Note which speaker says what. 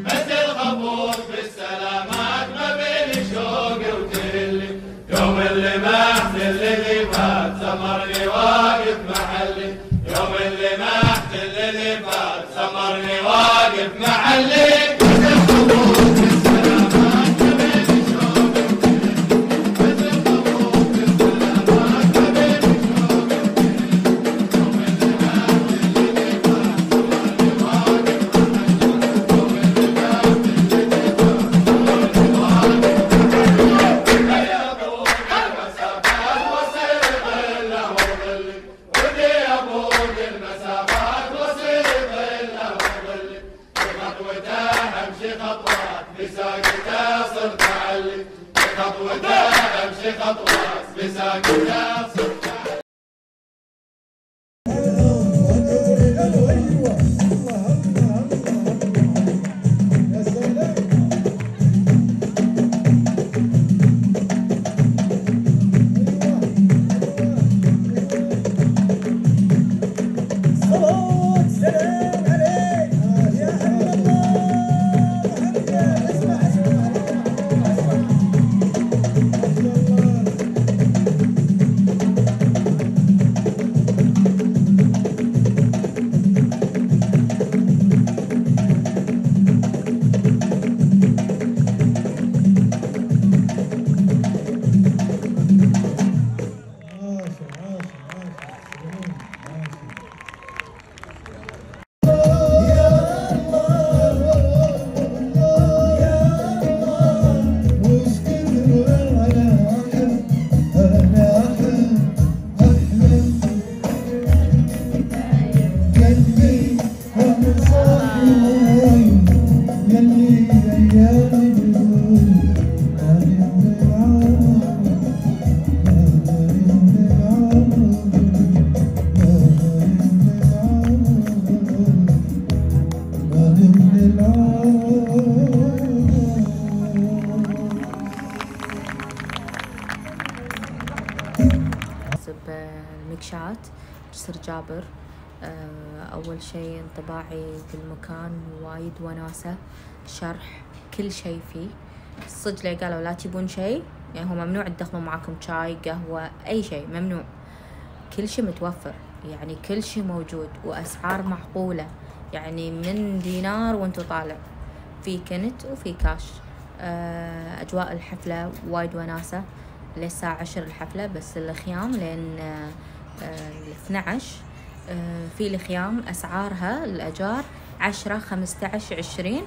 Speaker 1: مثل خفوف بالسلامات ما بين شوق وتهلي، يوم اللي محتل اللي فات سمرني واقف محلي، يوم اللي محتل اللي فات سمرني واقف محلي. مثل خفوف بالسلامات ما بين شوق وتهلي، مثل خفوف بالسلامات ما بين شوق وتهلي، يوم اللي محتل اللي فات سمرني واقف محلي، يوم اللي محتل اللي فات سمرني واقف محلي. يا ابوك المسافات وصير ظله وظلي، ودي ابوك المسافات وصير ظله وظلي، بخطوته امشي خطوات بساقته صرت اعلي، بخطوته امشي خطوات بساقته صرت اعلي.
Speaker 2: المكشات جسر جابر. أول شيء انطباعي بالمكان وايد وناسة، شرح كل شيء فيه صدق. لي قالوا لا تبون شيء، يعني هو ممنوع تدخلون معاكم شاي قهوة أي شيء، ممنوع، كل شيء متوفر، يعني كل شيء موجود وأسعار معقولة، يعني من دينار وانتو طالع، في كنت وفي كاش. أجواء الحفلة وايد وناسة، للساعة 10 الحفلة، بس الخيام لين 12. في الخيام أسعارها الأجار 10 15 20